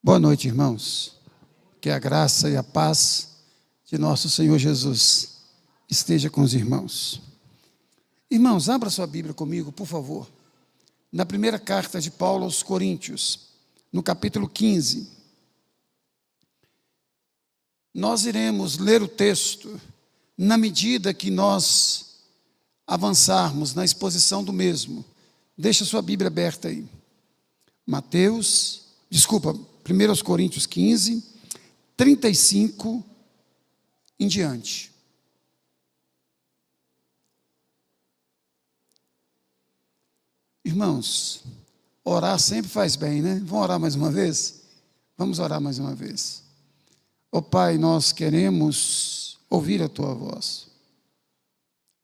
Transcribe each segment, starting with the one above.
Boa noite, irmãos. Que a graça e a paz de nosso Senhor Jesus esteja com os irmãos. Irmãos, abra sua Bíblia comigo, por favor. Na primeira carta de Paulo aos Coríntios, no capítulo 15. Nós iremos ler o texto na medida que nós avançarmos na exposição do mesmo. Deixa sua Bíblia aberta aí. 1 Coríntios 15, 35 em diante. Irmãos, orar sempre faz bem, né? Vamos orar mais uma vez? Vamos orar mais uma vez. Ó Pai, nós queremos ouvir a Tua voz.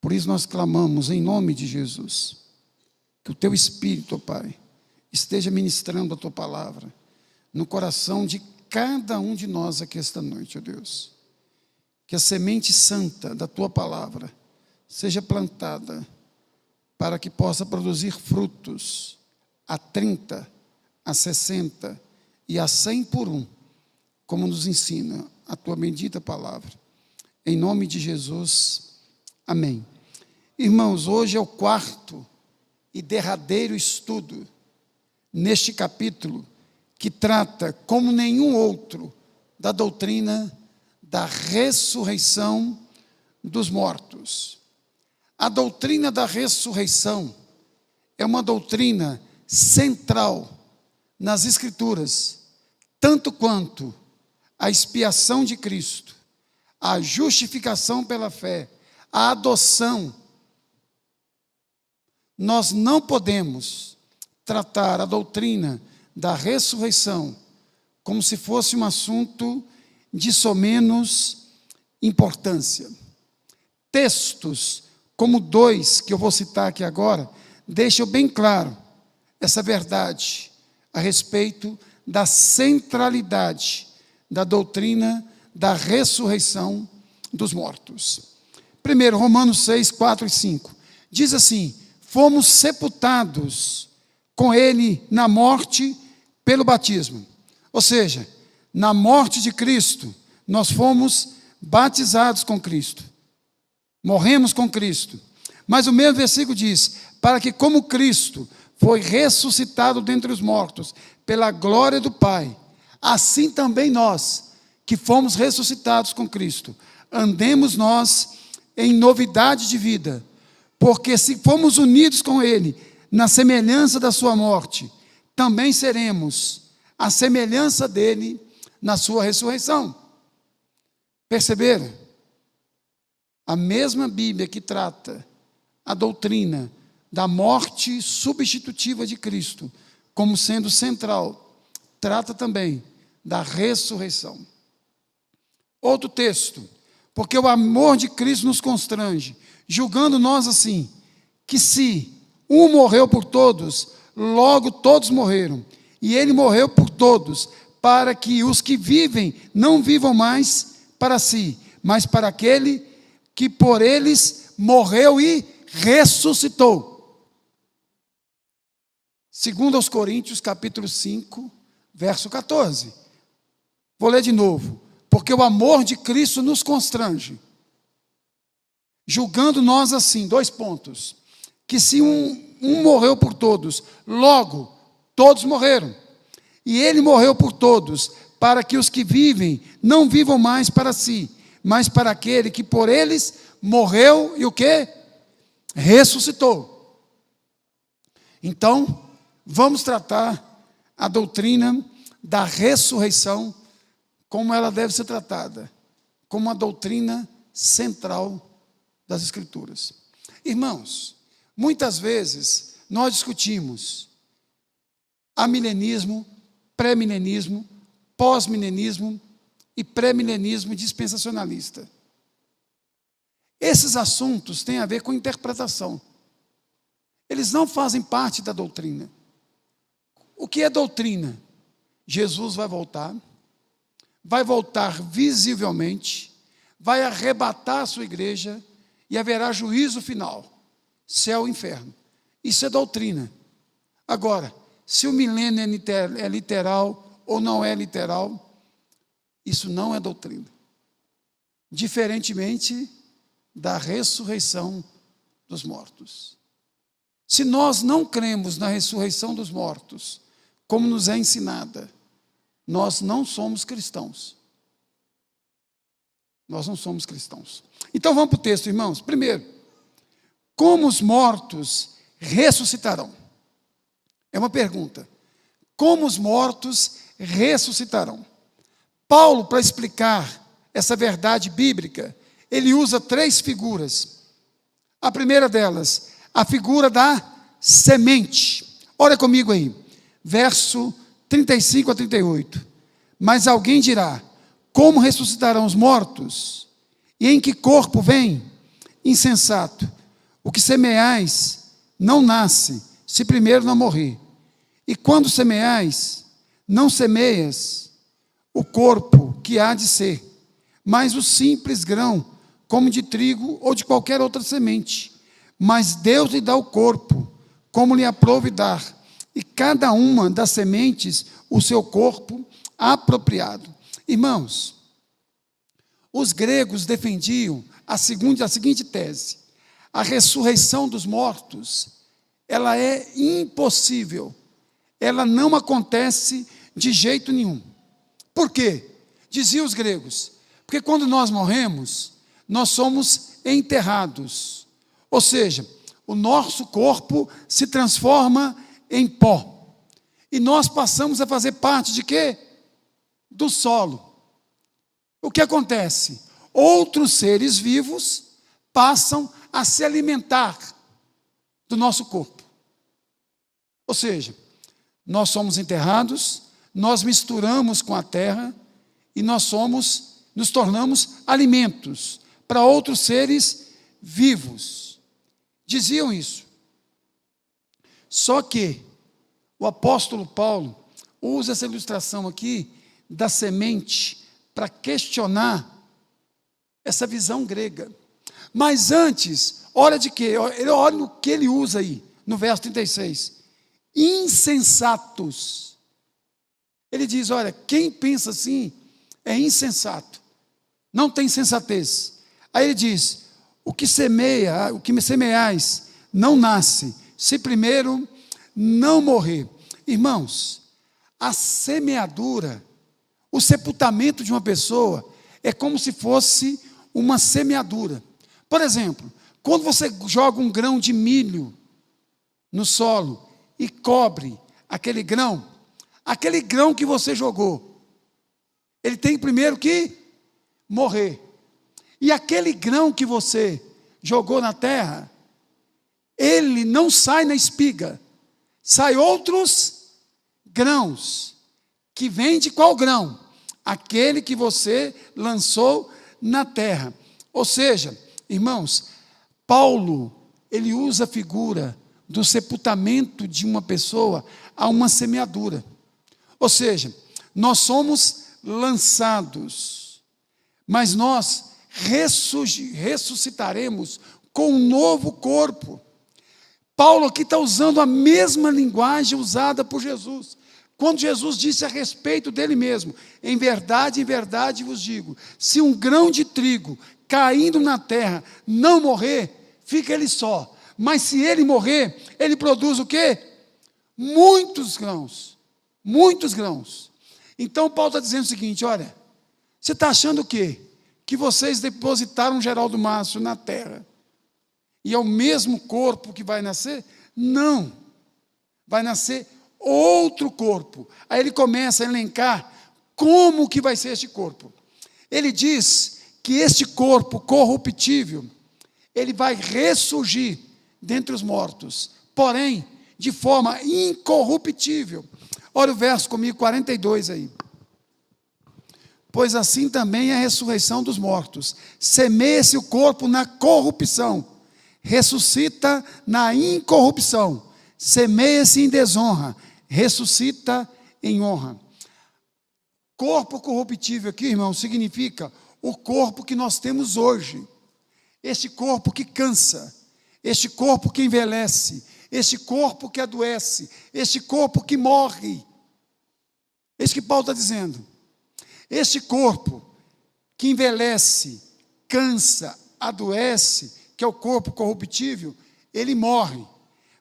Por isso nós clamamos em nome de Jesus, que o Teu Espírito, ó Pai, esteja ministrando a Tua palavra no coração de cada um de nós aqui esta noite, ó Deus. Que a semente santa da Tua palavra seja plantada para que possa produzir frutos a 30, a 60 e a 100 por um, como nos ensina a Tua bendita palavra. Em nome de Jesus, amém. Irmãos, hoje é o quarto e derradeiro estudo neste capítulo que trata, como nenhum outro, da doutrina da ressurreição dos mortos. A doutrina da ressurreição é uma doutrina central nas Escrituras, tanto quanto a expiação de Cristo, a justificação pela fé, a adoção. Nós não podemos tratar a doutrina da ressurreição como se fosse um assunto de somenos importância. Textos como 2, que eu vou citar aqui agora, deixam bem claro essa verdade a respeito da centralidade da doutrina da ressurreição dos mortos. Primeiro, Romanos 6, 4 e 5. Diz assim: fomos sepultados com Ele na morte pelo batismo. Ou seja, na morte de Cristo, nós fomos batizados com Cristo. Morremos com Cristo. Mas o mesmo versículo diz: para que como Cristo foi ressuscitado dentre os mortos, pela glória do Pai, assim também nós, que fomos ressuscitados com Cristo, andemos nós em novidade de vida, porque se fomos unidos com Ele, na semelhança da sua morte, também seremos a semelhança dele na sua ressurreição. Perceberam? A mesma Bíblia que trata a doutrina da morte substitutiva de Cristo como sendo central, trata também da ressurreição. Outro texto: porque o amor de Cristo nos constrange, julgando nós assim, que se um morreu por todos, logo todos morreram, e ele morreu por todos, para que os que vivem não vivam mais para si, mas para aquele que por eles morreu e ressuscitou. 2 Coríntios, capítulo 5, verso 14. Vou ler de novo. Porque o amor de Cristo nos constrange, julgando nós assim, 2 pontos, que se um morreu por todos, logo todos morreram, e ele morreu por todos, para que os que vivem não vivam mais para si, mas para aquele que por eles morreu e o quê? Ressuscitou. Então, vamos tratar a doutrina da ressurreição como ela deve ser tratada, como uma doutrina central das Escrituras. Irmãos, muitas vezes nós discutimos amilenismo, pré-milenismo, pós-milenismo e pré-milenismo dispensacionalista. Esses assuntos têm a ver com interpretação. Eles não fazem parte da doutrina. O que é doutrina? Jesus vai voltar visivelmente, vai arrebatar a sua igreja e haverá juízo final, céu e inferno. Isso é doutrina. Agora, se o milênio é literal ou não é literal, isso não é doutrina. Diferentemente da ressurreição dos mortos. Se nós não cremos na ressurreição dos mortos, como nos é ensinada, nós não somos cristãos. Nós não somos cristãos. Então vamos para o texto, irmãos. Primeiro, como os mortos ressuscitarão? É uma pergunta. Como os mortos ressuscitarão? Paulo, para explicar essa verdade bíblica, ele usa 3 figuras. A primeira delas, a figura da semente. Olha comigo aí, verso 35 a 38. Mas alguém dirá: como ressuscitarão os mortos? E em que corpo vem? Insensato. O que semeais não nasce, se primeiro não morrer. E quando semeais, não semeias o corpo que há de ser, mas o simples grão, como de trigo ou de qualquer outra semente. Mas Deus lhe dá o corpo, como lhe aprouve dar, e cada uma das sementes o seu corpo apropriado. Irmãos, os gregos defendiam a seguinte tese: a ressurreição dos mortos, ela é impossível, ela não acontece de jeito nenhum. Por quê? Diziam os gregos, porque quando nós morremos, nós somos enterrados, ou seja, o nosso corpo se transforma em pó, e nós passamos a fazer parte de quê? Do solo. O que acontece? Outros seres vivos passam a se alimentar do nosso corpo. Ou seja, nós somos enterrados, nós misturamos com a terra e nos tornamos alimentos para outros seres vivos. Diziam isso. Só que o apóstolo Paulo usa essa ilustração aqui da semente para questionar essa visão grega. Mas antes, olha de quê? Olha o que ele usa aí, no verso 36. Insensatos. Ele diz, olha, quem pensa assim é insensato, não tem sensatez. Aí ele diz, o que semeais não nasce, se primeiro não morrer. Irmãos, a semeadura, o sepultamento de uma pessoa é como se fosse uma semeadura. Por exemplo, quando você joga um grão de milho no solo e cobre aquele grão que você jogou, ele tem primeiro que morrer. E aquele grão que você jogou na terra, ele não sai na espiga, sai outros grãos, que vem de qual grão? Aquele que você lançou na terra. Ou seja, irmãos, Paulo, ele usa a figura do sepultamento de uma pessoa a uma semeadura. Ou seja, nós somos lançados, mas nós ressuscitaremos com um novo corpo. Paulo aqui está usando a mesma linguagem usada por Jesus. Quando Jesus disse a respeito dele mesmo, em verdade vos digo, se um grão de trigo caindo na terra não morrer, fica ele só. Mas se ele morrer, ele produz o quê? Muitos grãos. Muitos grãos. Então Paulo está dizendo o seguinte, olha, você está achando o quê? Que vocês depositaram Geraldo Márcio na terra, e é o mesmo corpo que vai nascer? Não. Vai nascer outro corpo. Aí ele começa a elencar como que vai ser este corpo. Ele diz que este corpo corruptível, ele vai ressurgir dentre os mortos, porém, de forma incorruptível. Olha o verso comigo, 42 aí. Pois assim também é a ressurreição dos mortos. Semeia-se o corpo na corrupção, ressuscita na incorrupção. Semeia-se em desonra, ressuscita em honra. Corpo corruptível aqui, irmão, significa o corpo que nós temos hoje. Este corpo que cansa, este corpo que envelhece, este corpo que adoece, este corpo que morre. É isso que Paulo está dizendo. Este corpo que envelhece, cansa, adoece, que é o corpo corruptível, ele morre,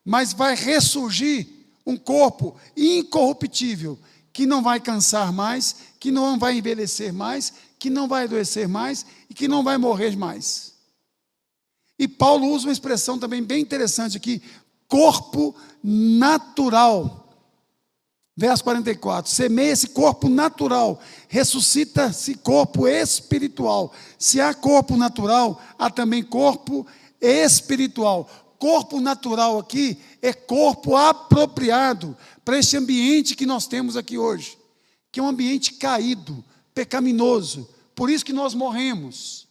mas vai ressurgir um corpo incorruptível, que não vai cansar mais, que não vai envelhecer mais, que não vai adoecer mais e que não vai morrer mais. E Paulo usa uma expressão também bem interessante aqui, corpo natural. Verso 44, semeia esse corpo natural, ressuscita esse corpo espiritual. Se há corpo natural, há também corpo espiritual. Corpo natural aqui é corpo apropriado para esse ambiente que nós temos aqui hoje, que é um ambiente caído, pecaminoso, por isso que nós morremos.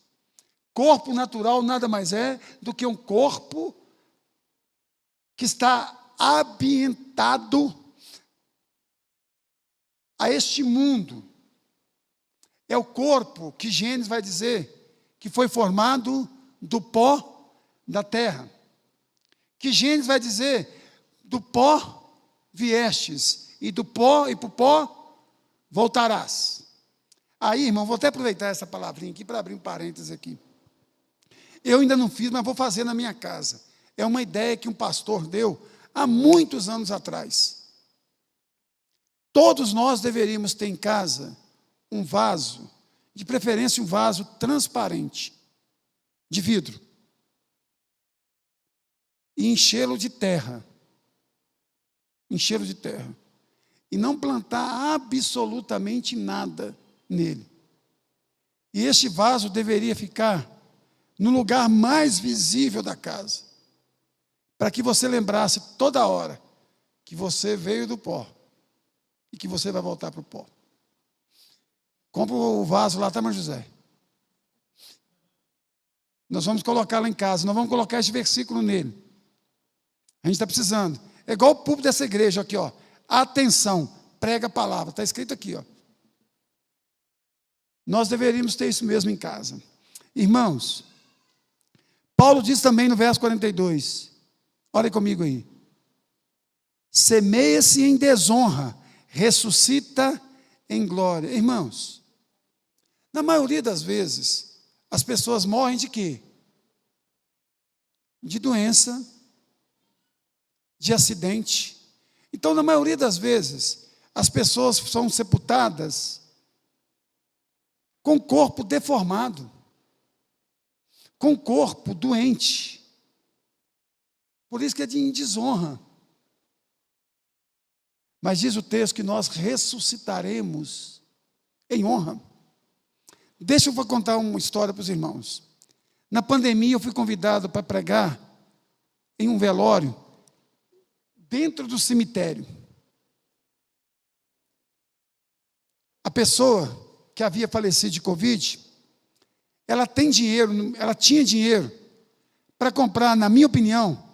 Corpo natural nada mais é do que um corpo que está ambientado a este mundo. É o corpo que Gênesis vai dizer que foi formado do pó da terra. Que Gênesis vai dizer, do pó viestes, e do pó e para o pó voltarás. Aí, irmão, vou até aproveitar essa palavrinha aqui para abrir um parênteses aqui. Eu ainda não fiz, mas vou fazer na minha casa. É uma ideia que um pastor deu há muitos anos atrás. Todos nós deveríamos ter em casa um vaso, de preferência um vaso transparente, de vidro, e enchê-lo de terra. Enchê-lo de terra. E não plantar absolutamente nada nele. E este vaso deveria ficar no lugar mais visível da casa, para que você lembrasse toda hora que você veio do pó e que você vai voltar para o pó. Compra o vaso lá, tá, irmão José? Nós vamos colocar lá em casa, nós vamos colocar esse versículo nele. A gente está precisando. É igual o púlpito dessa igreja aqui, ó. Atenção, prega a palavra. Está escrito aqui, ó. Nós deveríamos ter isso mesmo em casa. Irmãos, Paulo diz também no verso 42. Olha comigo aí. Semeia-se em desonra, ressuscita em glória. Irmãos, na maioria das vezes, as pessoas morrem de quê? De doença, de acidente. Então, na maioria das vezes, as pessoas são sepultadas com o corpo deformado, com o corpo doente. Por isso que é de desonra. Mas diz o texto que nós ressuscitaremos em honra. Deixa eu contar uma história para os irmãos. Na pandemia eu fui convidado para pregar em um velório dentro do cemitério. A pessoa que havia falecido de Covid, ela tinha dinheiro para comprar, na minha opinião,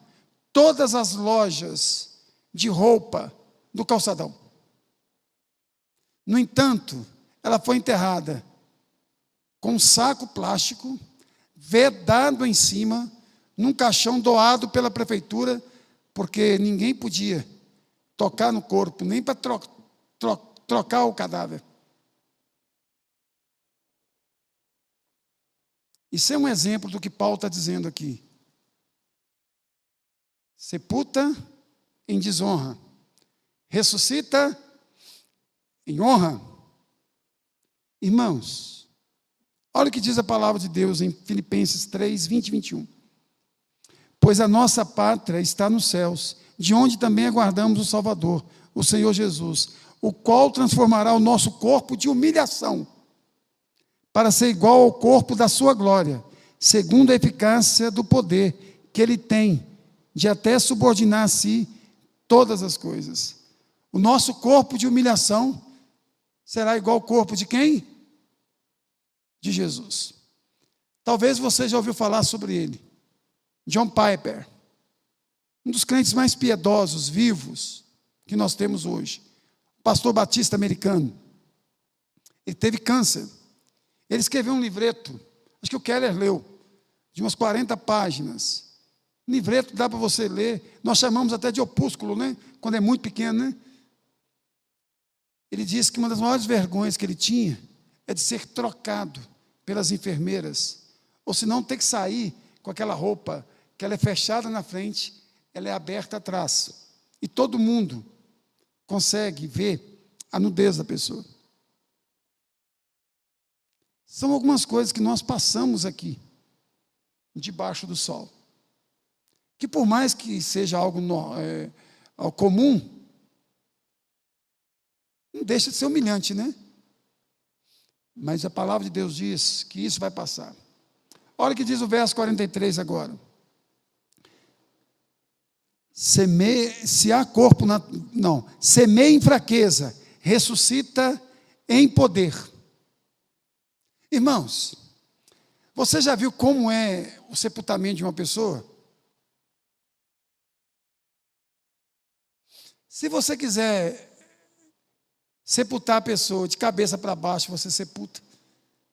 todas as lojas de roupa do calçadão. No entanto, ela foi enterrada com um saco plástico, vedado em cima, num caixão doado pela prefeitura, porque ninguém podia tocar no corpo, nem para trocar o cadáver. Isso é um exemplo do que Paulo está dizendo aqui. Sepulta em desonra, ressuscita em honra. Irmãos, olha o que diz a palavra de Deus em Filipenses 3, 20 e 21. Pois a nossa pátria está nos céus, de onde também aguardamos o Salvador, o Senhor Jesus, o qual transformará o nosso corpo de humilhação, para ser igual ao corpo da sua glória, segundo a eficácia do poder que Ele tem, de até subordinar a si todas as coisas. O nosso corpo de humilhação será igual ao corpo de quem? De Jesus. Talvez você já ouviu falar sobre ele. John Piper, um dos crentes mais piedosos, vivos, que nós temos hoje. Pastor batista americano. Ele teve câncer. Ele escreveu um livreto, acho que o Keller leu, de umas 40 páginas. Livreto dá para você ler. Nós chamamos até de opúsculo, né? Quando é muito pequeno, né? Ele disse que uma das maiores vergonhas que ele tinha é de ser trocado pelas enfermeiras, ou se não ter que sair com aquela roupa que ela é fechada na frente, ela é aberta atrás, e todo mundo consegue ver a nudez da pessoa. São algumas coisas que nós passamos aqui, debaixo do sol, que por mais que seja algo comum, não deixa de ser humilhante, né? Mas a palavra de Deus diz que isso vai passar. Olha o que diz o verso 43 agora. Se há corpo, semeia em fraqueza, ressuscita em poder. Irmãos, você já viu como é o sepultamento de uma pessoa? Se você quiser sepultar a pessoa de cabeça para baixo, você sepulta.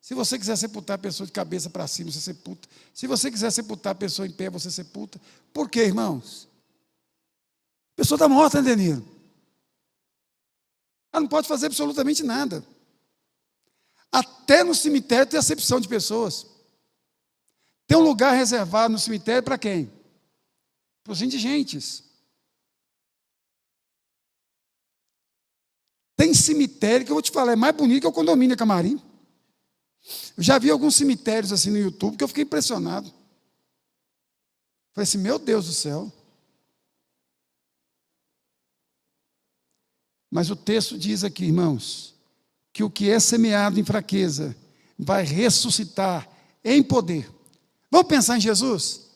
Se você quiser sepultar a pessoa de cabeça para cima, você sepulta. Se você quiser sepultar a pessoa em pé, você sepulta. Por quê, irmãos? A pessoa está morta, né, Deniro? Ela não pode fazer absolutamente nada. Até no cemitério tem acepção de pessoas. Tem um lugar reservado no cemitério para quem? Para os indigentes. Tem cemitério que eu vou te falar, é mais bonito que o condomínio Camarim. Eu já vi alguns cemitérios assim no YouTube que eu fiquei impressionado. Falei assim, meu Deus do céu. Mas o texto diz aqui, irmãos, que o que é semeado em fraqueza vai ressuscitar em poder. Vamos pensar em Jesus?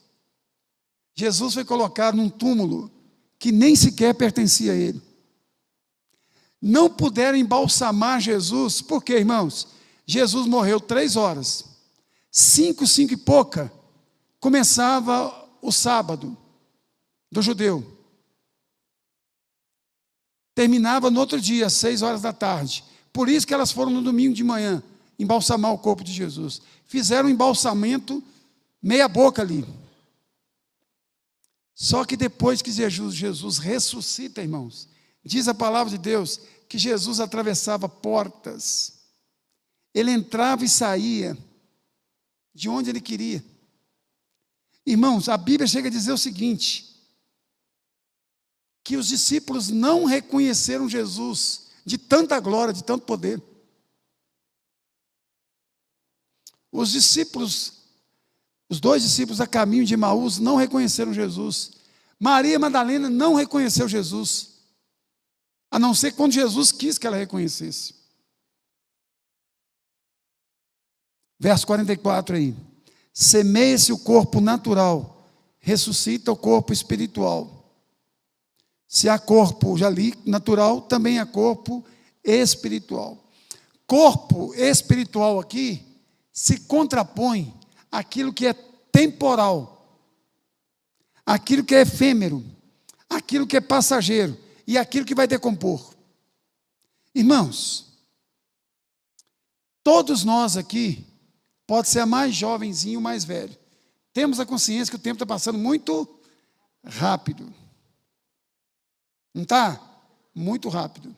Jesus foi colocado num túmulo que nem sequer pertencia a ele. Não puderam embalsamar Jesus, por quê, irmãos? Jesus morreu 3 horas, 5 e pouca, começava o sábado do judeu. Terminava no outro dia, às 6 horas da tarde. Por isso que elas foram no domingo de manhã, embalsamar o corpo de Jesus. Fizeram um embalsamento meia boca ali. Só que depois que Jesus ressuscita, irmãos, diz a palavra de Deus, que Jesus atravessava portas. Ele entrava e saía de onde ele queria. Irmãos, a Bíblia chega a dizer o seguinte, que os discípulos não reconheceram Jesus de tanta glória, de tanto poder. Os dois discípulos a caminho de Emaús não reconheceram Jesus. Maria Madalena não reconheceu Jesus, a não ser quando Jesus quis que ela reconhecesse. Verso 44 aí. Semeia-se o corpo natural, ressuscita o corpo espiritual. Se há corpo, já li, natural, também há corpo espiritual. Corpo espiritual aqui se contrapõe àquilo que é temporal, àquilo que é efêmero, àquilo que é passageiro e aquilo que vai decompor. Irmãos, todos nós aqui, pode ser a mais jovenzinho ou mais velho, temos a consciência que o tempo está passando muito rápido. Não está? Muito rápido.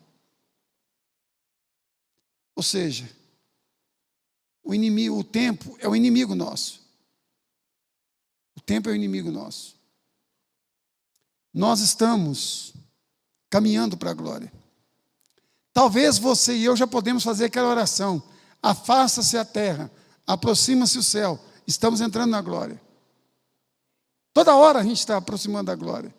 Ou seja, o tempo é o inimigo nosso. O tempo é o inimigo nosso. Nós estamos caminhando para a glória. Talvez você e eu já podemos fazer aquela oração. Afasta-se a terra, aproxima-se o céu. Estamos entrando na glória. Toda hora a gente está aproximando da glória.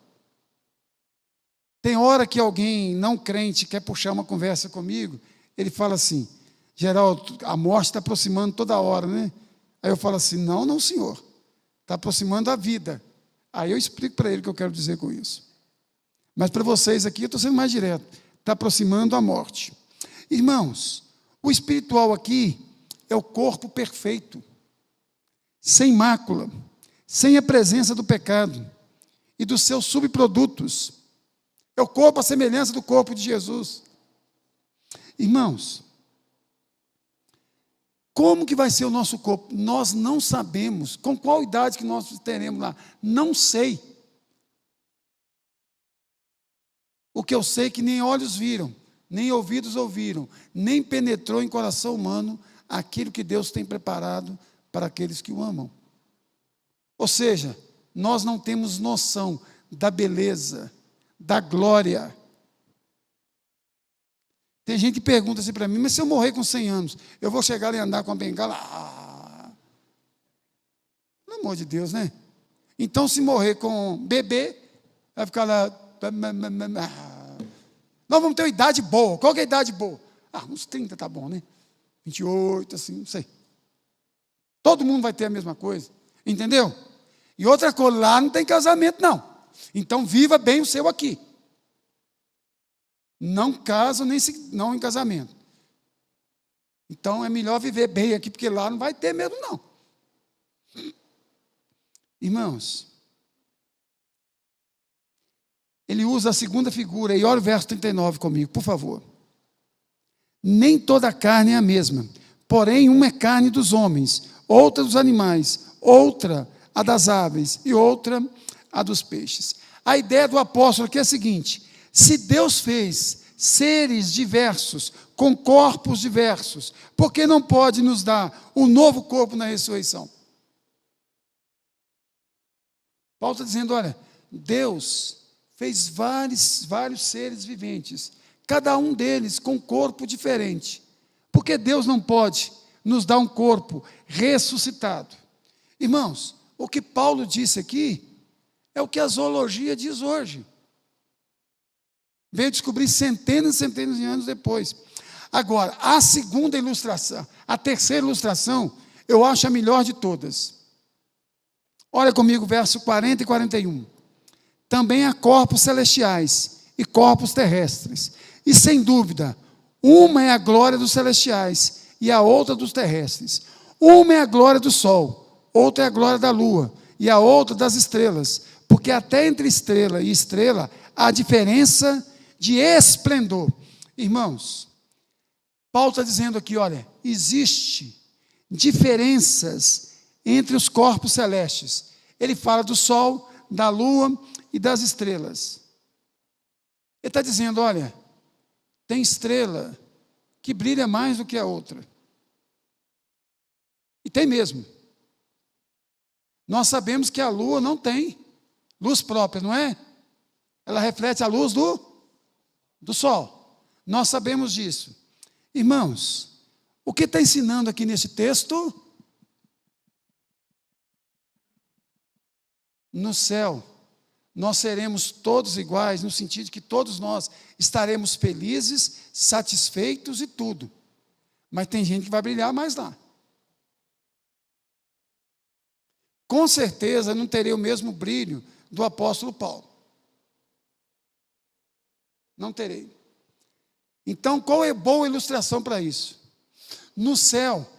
Tem hora que alguém não crente quer puxar uma conversa comigo, ele fala assim, Geraldo, a morte está aproximando toda hora, né? Aí eu falo assim, não senhor, está aproximando a vida. Aí eu explico para ele o que eu quero dizer com isso. Mas para vocês aqui, eu estou sendo mais direto, está aproximando a morte. Irmãos, o espiritual aqui é o corpo perfeito, sem mácula, sem a presença do pecado e dos seus subprodutos. É o corpo à semelhança do corpo de Jesus. Irmãos, como que vai ser o nosso corpo? Nós não sabemos. Com qual idade que nós teremos lá? Não sei. O que eu sei é que nem olhos viram, nem ouvidos ouviram, nem penetrou em coração humano aquilo que Deus tem preparado para aqueles que o amam. Ou seja, nós não temos noção da beleza, da glória. Tem gente que pergunta assim para mim, mas se eu morrer com 100 anos, eu vou chegar e andar com a bengala? Pelo amor de Deus, né? Então, se morrer com bebê, vai ficar lá. Nós vamos ter uma idade boa. Qual que é a idade boa? Uns 30 tá bom, né? 28, assim, não sei. Todo mundo vai ter a mesma coisa. Entendeu? E outra coisa, lá não tem casamento, não. Então, viva bem o seu aqui. Não casam, não em casamento. Então, é melhor viver bem aqui, porque lá não vai ter mesmo, não. Irmãos, ele usa a segunda figura, e olha o verso 39 comigo, por favor. Nem toda carne é a mesma, porém uma é carne dos homens, outra dos animais, outra a das aves e outra a dos peixes. A ideia do apóstolo aqui é a seguinte: se Deus fez seres diversos, com corpos diversos, por que não pode nos dar um novo corpo na ressurreição? Paulo está dizendo, olha, Deus fez vários seres viventes, cada um deles com um corpo diferente. Por que Deus não pode nos dar um corpo ressuscitado? Irmãos, o que Paulo disse aqui é o que a zoologia diz hoje. Veio descobrir centenas e centenas de anos depois. Agora, a segunda ilustração, a terceira ilustração, eu acho a melhor de todas. Olha comigo, verso 40 e 41. Também há corpos celestiais e corpos terrestres. E, sem dúvida, uma é a glória dos celestiais e a outra dos terrestres. Uma é a glória do sol, outra é a glória da lua e a outra das estrelas. Porque até entre estrela e estrela há diferença de esplendor. Irmãos, Paulo está dizendo aqui, olha, existe diferenças entre os corpos celestes. Ele fala do sol, da lua e das estrelas. Ele está dizendo, olha, tem estrela que brilha mais do que a outra. E tem mesmo. Nós sabemos que a lua não tem luz própria, não é? Ela reflete a luz do sol. Nós sabemos disso. Irmãos, o que está ensinando aqui nesse texto? No céu, nós seremos todos iguais, no sentido de que todos nós estaremos felizes, satisfeitos e tudo. Mas tem gente que vai brilhar mais lá. Com certeza não terei o mesmo brilho do apóstolo Paulo. Não terei. Então, qual é a boa ilustração para isso? No céu,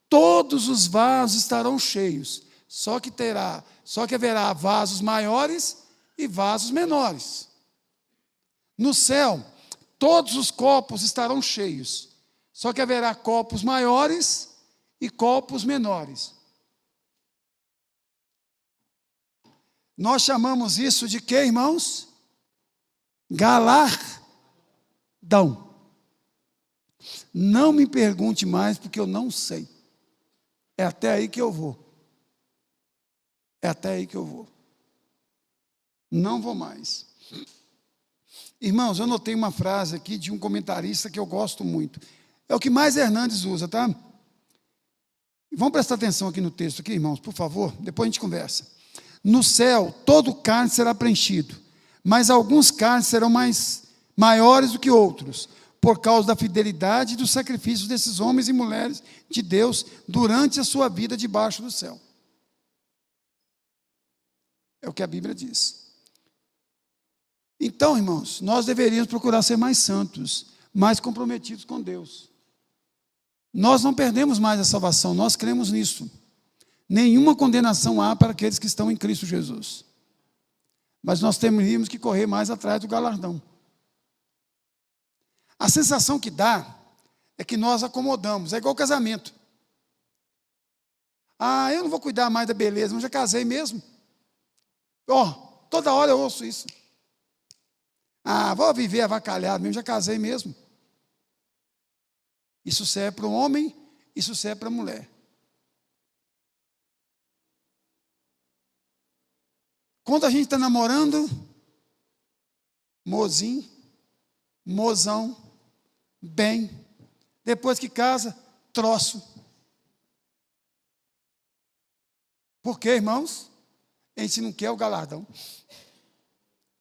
todos os vasos estarão cheios, só que haverá vasos maiores e vasos menores. No céu, todos os copos estarão cheios, só que haverá copos maiores e copos menores. Nós chamamos isso de quê, irmãos? Galardão. Não me pergunte mais, porque eu não sei. É até aí que eu vou. É até aí que eu vou. Não vou mais. Irmãos, eu notei uma frase aqui de um comentarista que eu gosto muito. É o que mais Hernandes usa, tá? Vamos prestar atenção aqui no texto, aqui, irmãos, por favor. Depois a gente conversa. No céu, todo carne será preenchido, mas alguns carnes serão maiores do que outros, por causa da fidelidade e dos sacrifícios desses homens e mulheres de Deus durante a sua vida debaixo do céu. É o que a Bíblia diz. Então, irmãos, nós deveríamos procurar ser mais santos, mais comprometidos com Deus. Nós não perdemos mais a salvação, nós cremos nisso. Nenhuma condenação há para aqueles que estão em Cristo Jesus. Mas nós teríamos que correr mais atrás do galardão. A sensação que dá é que nós acomodamos, é igual casamento. Eu não vou cuidar mais da beleza, mas já casei mesmo. Toda hora eu ouço isso. Vou viver avacalhado mesmo, já casei mesmo. Isso serve para o homem, isso serve para a mulher. Quando a gente está namorando, mozinho, mozão, bem. Depois que casa, troço. Por quê, irmãos? A gente não quer o galardão.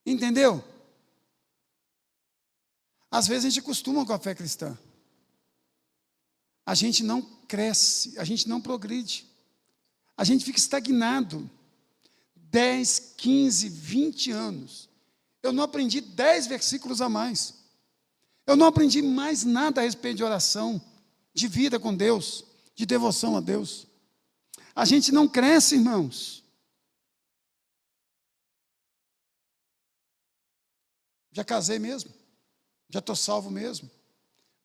Entendeu? Às vezes a gente acostuma com a fé cristã. A gente não cresce, a gente não progride. A gente fica estagnado. 10, 15, 20 anos. Eu não aprendi 10 versículos a mais. Eu não aprendi mais nada a respeito de oração, de vida com Deus, de devoção a Deus. A gente não cresce, irmãos. Já casei mesmo. Já estou salvo mesmo.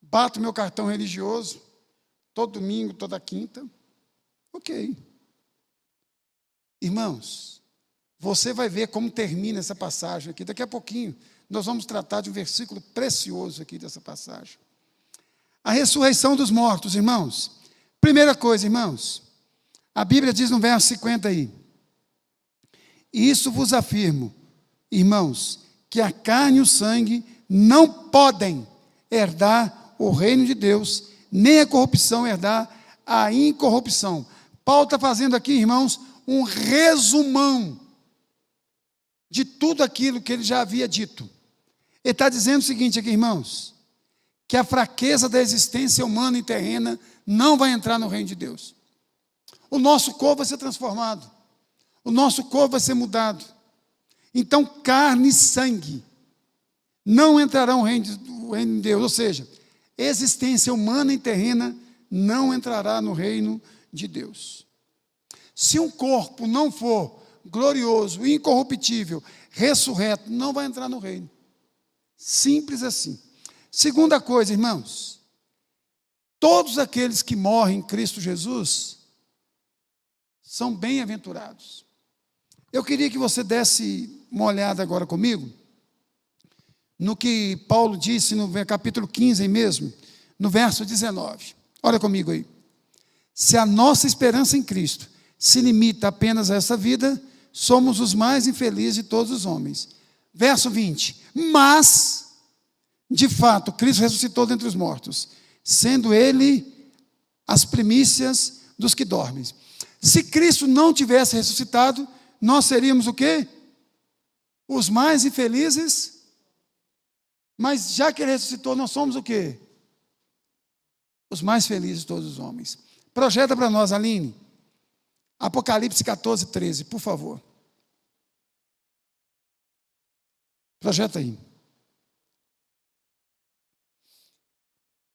Bato meu cartão religioso. Todo domingo, toda quinta. Ok. Irmãos, você vai ver como termina essa passagem aqui. Daqui a pouquinho, nós vamos tratar de um versículo precioso aqui dessa passagem. A ressurreição dos mortos, irmãos. Primeira coisa, irmãos. A Bíblia diz no verso 50 aí. Isso vos afirmo, irmãos, que a carne e o sangue não podem herdar o reino de Deus, nem a corrupção herdar a incorrupção. Paulo está fazendo aqui, irmãos, um resumão de tudo aquilo que ele já havia dito. Ele está dizendo o seguinte aqui, irmãos, que a fraqueza da existência humana e terrena não vai entrar no reino de Deus. O nosso corpo vai ser transformado. O nosso corpo vai ser mudado. Então, carne e sangue não entrarão no reino de Deus. Ou seja, existência humana e terrena não entrará no reino de Deus. Se um corpo não for glorioso, incorruptível, ressurreto, não vai entrar no reino. Simples assim. Segunda coisa, irmãos, todos aqueles que morrem em Cristo Jesus são bem-aventurados. Eu queria que você desse uma olhada agora comigo no que Paulo disse no capítulo 15 aí mesmo, no verso 19. Olha comigo aí. Se a nossa esperança em Cristo se limita apenas a essa vida, somos os mais infelizes de todos os homens. Verso 20. Mas, de fato, Cristo ressuscitou dentre os mortos, sendo Ele as primícias dos que dormem. Se Cristo não tivesse ressuscitado, nós seríamos o quê? Os mais infelizes. Mas já que Ele ressuscitou, nós somos o quê? Os mais felizes de todos os homens. Projeta para nós, Aline. Apocalipse 14, 13, por favor. Projeta aí.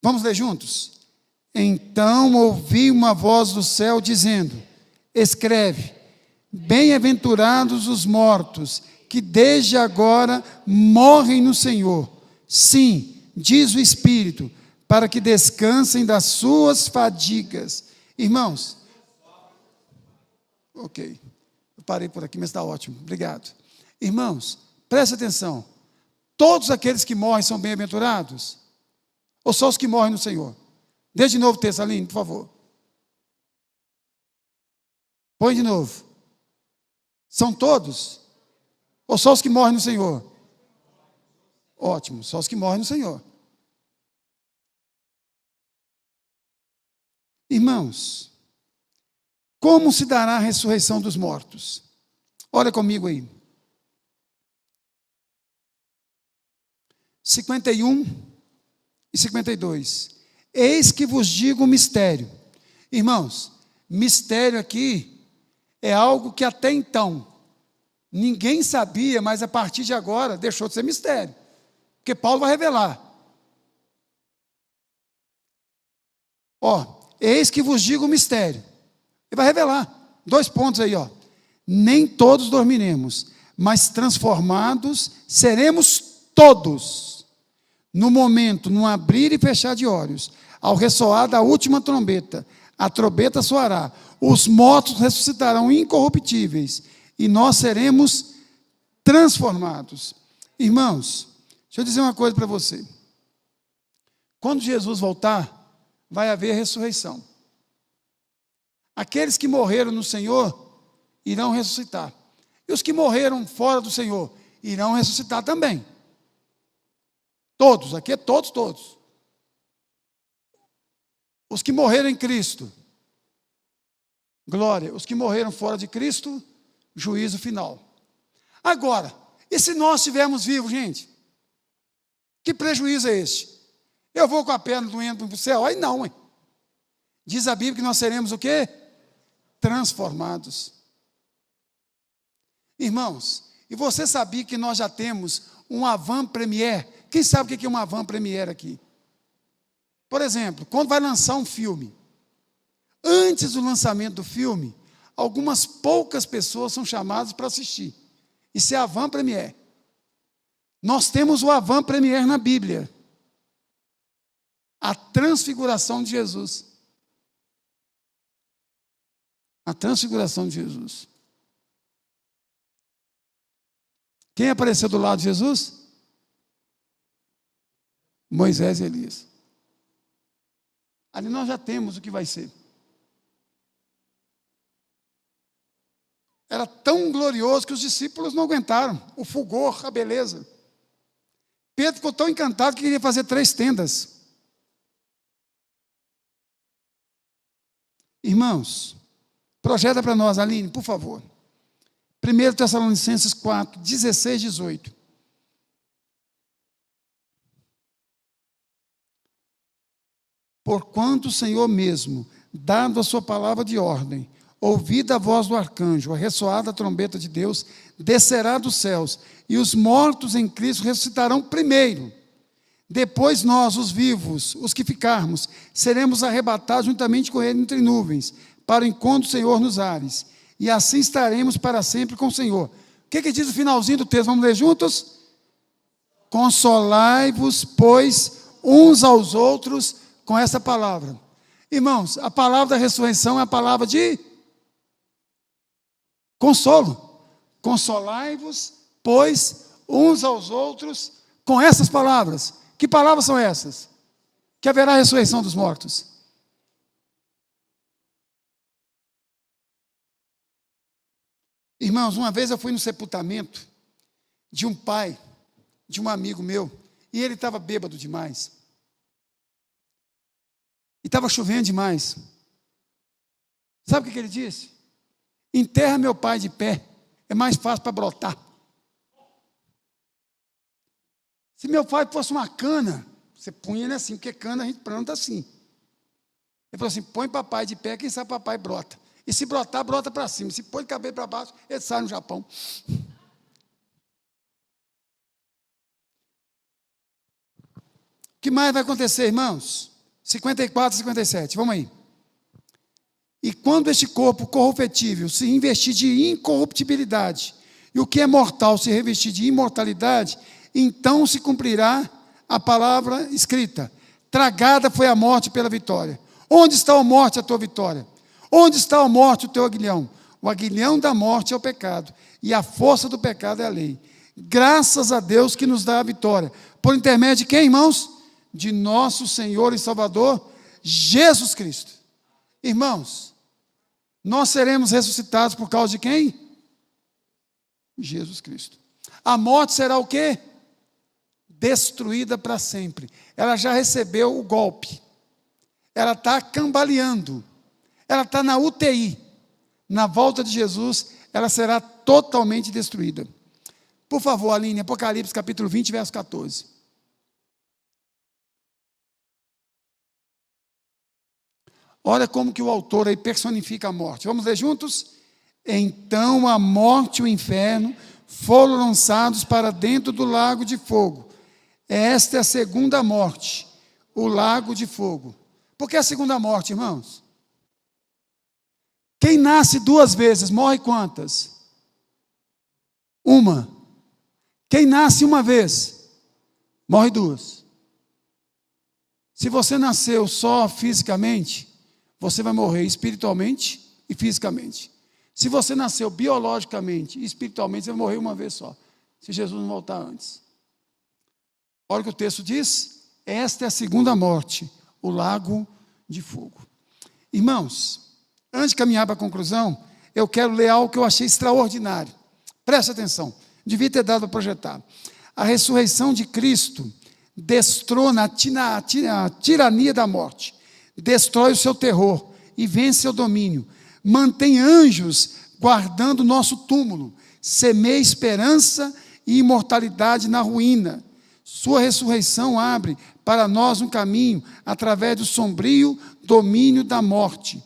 Vamos ler juntos? Então ouvi uma voz do céu dizendo: escreve, bem-aventurados os mortos, que desde agora morrem no Senhor. Sim, diz o Espírito, para que descansem das suas fadigas. Irmãos, ok, eu parei por aqui, mas está ótimo, obrigado. Irmãos, preste atenção, todos aqueles que morrem são bem-aventurados? Ou só os que morrem no Senhor? Dê de novo o texto, Aline, por favor. Põe de novo. São todos? Ou só os que morrem no Senhor? Ótimo, só os que morrem no Senhor. Irmãos, como se dará a ressurreição dos mortos? Olha comigo aí. 51 e 52. Eis que vos digo um mistério. Irmãos, mistério aqui é algo que até então ninguém sabia, mas a partir de agora deixou de ser mistério. Porque Paulo vai revelar. Eis que vos digo um mistério. Ele vai revelar. 2 pontos aí, Nem todos dormiremos, mas transformados seremos todos. No momento, no abrir e fechar de olhos, ao ressoar da última trombeta, a trombeta soará, os mortos ressuscitarão incorruptíveis, e nós seremos transformados. Irmãos, deixa eu dizer uma coisa para você. Quando Jesus voltar, vai haver ressurreição. Aqueles que morreram no Senhor irão ressuscitar. E os que morreram fora do Senhor irão ressuscitar também. Todos, aqui é todos, todos. Os que morreram em Cristo, glória. Os que morreram fora de Cristo, juízo final. Agora, e se nós estivermos vivos, gente? Que prejuízo é este? Eu vou com a perna doendo para o céu? Aí não, hein? Diz a Bíblia que nós seremos o quê? Transformados. Irmãos, e você sabia que nós já temos um avant-première? Quem sabe o que é um avant-première aqui? Por exemplo, quando vai lançar um filme, antes do lançamento do filme, algumas poucas pessoas são chamadas para assistir. Isso é avant-première. Nós temos o avant-première na Bíblia. A transfiguração de Jesus. A transfiguração de Jesus. Quem apareceu do lado de Jesus? Moisés e Elias. Ali nós já temos o que vai ser. Era tão glorioso que os discípulos não aguentaram. O fulgor, a beleza. Pedro ficou tão encantado que queria fazer 3 tendas. Irmãos, projeta para nós, Aline, por favor. 1 Tessalonicenses 4, 16, 18. Porquanto o Senhor mesmo, dado a sua palavra de ordem, ouvida a voz do arcanjo, a ressoada a trombeta de Deus, descerá dos céus, e os mortos em Cristo ressuscitarão primeiro. Depois nós, os vivos, os que ficarmos, seremos arrebatados juntamente com ele entre nuvens, para o encontro do Senhor nos ares. E assim estaremos para sempre com o Senhor. O que diz o finalzinho do texto? Vamos ler juntos? Consolai-vos, pois, uns aos outros com essa palavra. Irmãos, a palavra da ressurreição é a palavra de consolo. Consolai-vos, pois, uns aos outros com essas palavras. Que palavras são essas? Que haverá a ressurreição dos mortos. Irmãos, uma vez eu fui no sepultamento de um pai, de um amigo meu, e ele estava bêbado demais. E estava chovendo demais. Sabe o que ele disse? Enterra meu pai de pé, é mais fácil para brotar. Se meu pai fosse uma cana, você punha ele assim, porque cana a gente planta assim. Ele falou assim, põe papai de pé, quem sabe papai brota. E se brotar, brota para cima. Se põe o cabelo para baixo, ele sai no Japão. O que mais vai acontecer, irmãos? 54 e 57, vamos aí. E quando este corpo corruptível se investir de incorruptibilidade, e o que é mortal se revestir de imortalidade, então se cumprirá a palavra escrita: tragada foi a morte pela vitória. Onde está a morte, a tua vitória? Onde está a morte, o teu aguilhão? O aguilhão da morte é o pecado, e a força do pecado é a lei. Graças a Deus que nos dá a vitória. Por intermédio de quem, irmãos? De nosso Senhor e Salvador, Jesus Cristo. Irmãos, nós seremos ressuscitados por causa de quem? Jesus Cristo. A morte será o quê? Destruída para sempre. Ela já recebeu o golpe. Ela está cambaleando. Ela está na UTI. Na volta de Jesus, ela será totalmente destruída. Por favor, Aline, Apocalipse capítulo 20, verso 14. Olha como que o autor aí personifica a morte. Vamos ler juntos? Então a morte e o inferno foram lançados para dentro do lago de fogo. Esta é a segunda morte, o lago de fogo. Por que a segunda morte, irmãos? Quem nasce 2 vezes, morre quantas? Uma. Quem nasce uma vez, morre 2. Se você nasceu só fisicamente, você vai morrer espiritualmente e fisicamente. Se você nasceu biologicamente e espiritualmente, você vai morrer uma vez só, se Jesus não voltar antes. Olha o que o texto diz: esta é a segunda morte, o lago de fogo. Irmãos, antes de caminhar para a conclusão, eu quero ler algo que eu achei extraordinário. Preste atenção, devia ter dado para projetar. A ressurreição de Cristo destrona a tirania da morte, destrói o seu terror e vence seu domínio, mantém anjos guardando o nosso túmulo, semeia esperança e imortalidade na ruína. Sua ressurreição abre para nós um caminho através do sombrio domínio da morte.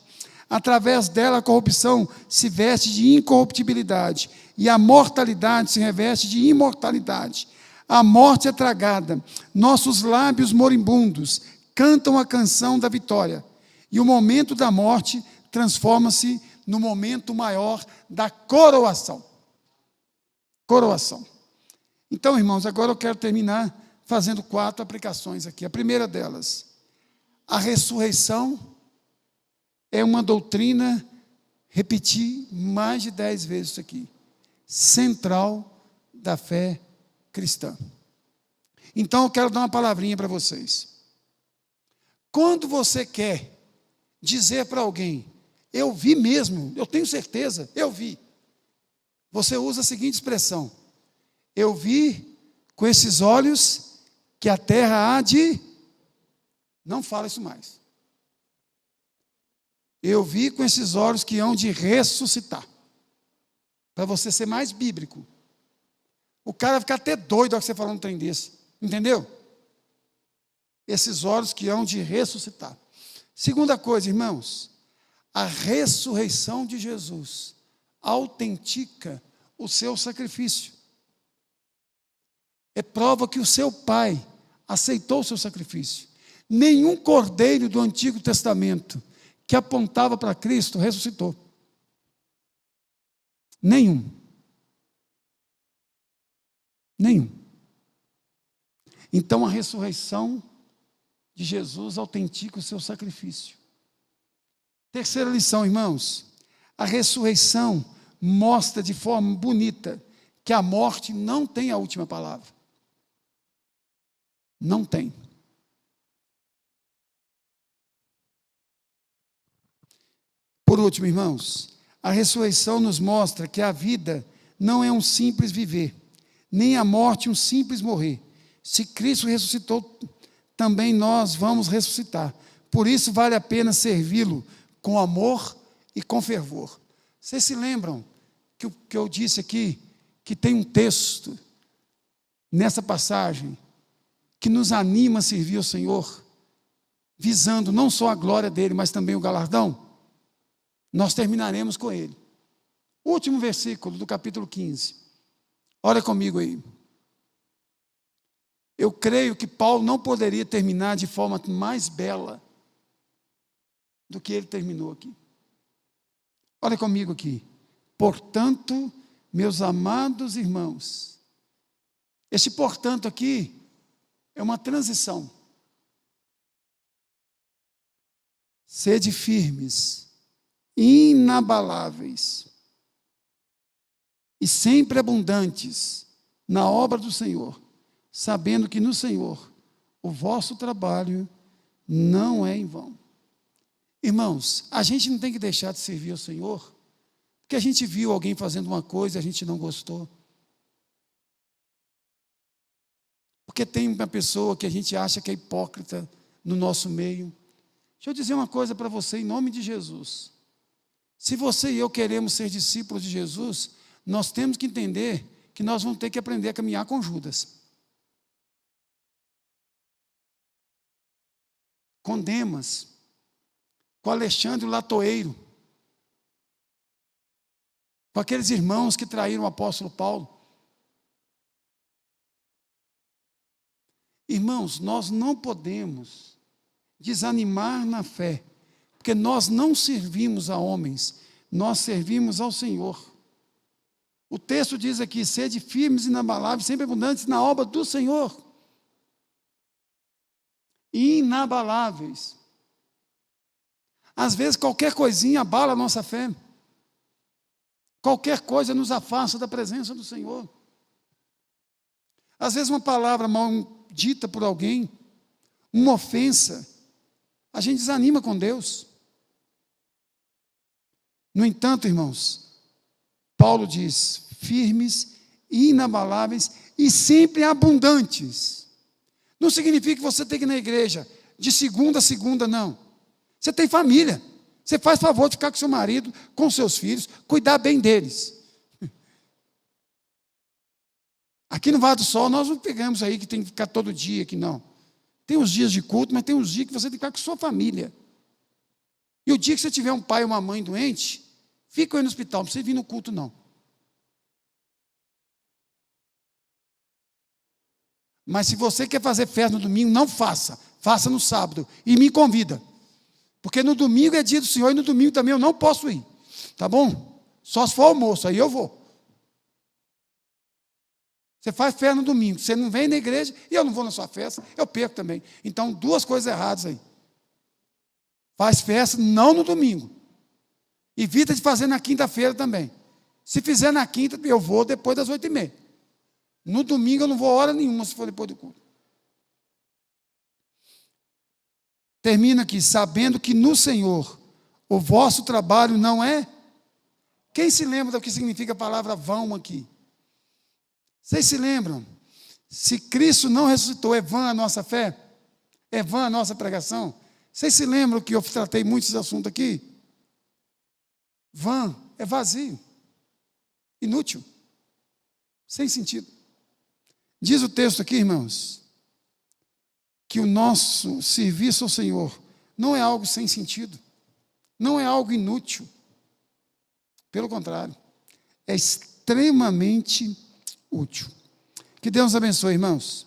Através dela a corrupção se veste de incorruptibilidade e a mortalidade se reveste de imortalidade. A morte é tragada, nossos lábios moribundos cantam a canção da vitória, e o momento da morte transforma-se no momento maior da coroação. Coroação. Então, irmãos, agora eu quero terminar fazendo 4 aplicações aqui. A primeira delas, a ressurreição é uma doutrina, repeti mais de 10 vezes isso aqui, central da fé cristã. Então eu quero dar uma palavrinha para vocês. Quando você quer dizer para alguém, eu vi mesmo, eu tenho certeza, eu vi, você usa a seguinte expressão: eu vi com esses olhos que a terra há de... Não fala isso mais. Eu vi com esses olhos que hão de ressuscitar. Para você ser mais bíblico. O cara vai ficar até doido ao que você falar um trem desse. Entendeu? Esses olhos que hão de ressuscitar. Segunda coisa, irmãos, a ressurreição de Jesus autentica o seu sacrifício. É prova que o seu Pai aceitou o seu sacrifício. Nenhum cordeiro do Antigo Testamento que apontava para Cristo ressuscitou. Nenhum. Nenhum. Então a ressurreição de Jesus autentica o seu sacrifício. Terceira lição, irmãos, a ressurreição mostra de forma bonita que a morte não tem a última palavra. Não tem. Por último, irmãos, a ressurreição nos mostra que a vida não é um simples viver, nem a morte um simples morrer. Se Cristo ressuscitou, também nós vamos ressuscitar. Por isso vale a pena servi-lo com amor e com fervor. Vocês se lembram que eu disse aqui, que tem um texto nessa passagem que nos anima a servir ao Senhor, visando não só a glória dele, mas também o galardão? Nós terminaremos com ele. Último versículo do capítulo 15. Olha comigo aí. Eu creio que Paulo não poderia terminar de forma mais bela do que ele terminou aqui. Olha comigo aqui. Portanto, meus amados irmãos, este portanto aqui é uma transição. Sede firmes, inabaláveis e sempre abundantes na obra do Senhor, sabendo que no Senhor o vosso trabalho não é em vão. Irmãos, a gente não tem que deixar de servir ao Senhor porque a gente viu alguém fazendo uma coisa e a gente não gostou. Porque tem uma pessoa que a gente acha que é hipócrita no nosso meio. Deixa eu dizer uma coisa para você em nome de Jesus. Se você e eu queremos ser discípulos de Jesus, nós temos que entender que nós vamos ter que aprender a caminhar com Judas. Com Demas, com Alexandre o Latoeiro, com aqueles irmãos que traíram o apóstolo Paulo. Irmãos, nós não podemos desanimar na fé, porque nós não servimos a homens, nós servimos ao Senhor. O texto diz aqui: sede firmes e inabaláveis, sempre abundantes na obra do Senhor. Inabaláveis. Às vezes qualquer coisinha abala a nossa fé. Qualquer coisa nos afasta da presença do Senhor. Às vezes uma palavra mal dita por alguém, uma ofensa, a gente desanima com Deus. No entanto, irmãos, Paulo diz, firmes, inabaláveis e sempre abundantes. Não significa que você tem que ir na igreja de segunda a segunda, não. Você tem família. Você faz favor de ficar com seu marido, com seus filhos, cuidar bem deles. Aqui no Vale do Sol, nós não pegamos aí que tem que ficar todo dia aqui, não. Tem os dias de culto, mas tem os dias que você tem que ficar com sua família. E o dia que você tiver um pai ou uma mãe doente, fica aí no hospital, não precisa vir no culto, não. Mas se você quer fazer festa no domingo, não faça. Faça no sábado. E me convida. Porque no domingo é dia do Senhor e no domingo também eu não posso ir. Tá bom? Só se for almoço, aí eu vou. Você faz festa no domingo, você não vem na igreja e eu não vou na sua festa, eu perco também. Então, duas coisas erradas aí. Faz festa não no domingo. Evita de fazer na quinta-feira também. Se fizer na quinta, eu vou depois das 8h30. No domingo eu não vou hora nenhuma se for depois do culto. Termina aqui, sabendo que no Senhor o vosso trabalho não é. Quem se lembra do que significa a palavra vão aqui? Vocês se lembram? Se Cristo não ressuscitou, é vã a nossa fé? É vã a nossa pregação? Vocês se lembram que eu tratei muito esse assunto aqui? Vã é vazio, inútil, sem sentido. Diz o texto aqui, irmãos, que o nosso serviço ao Senhor não é algo sem sentido, não é algo inútil. Pelo contrário, é extremamente útil. Que Deus nos abençoe, irmãos.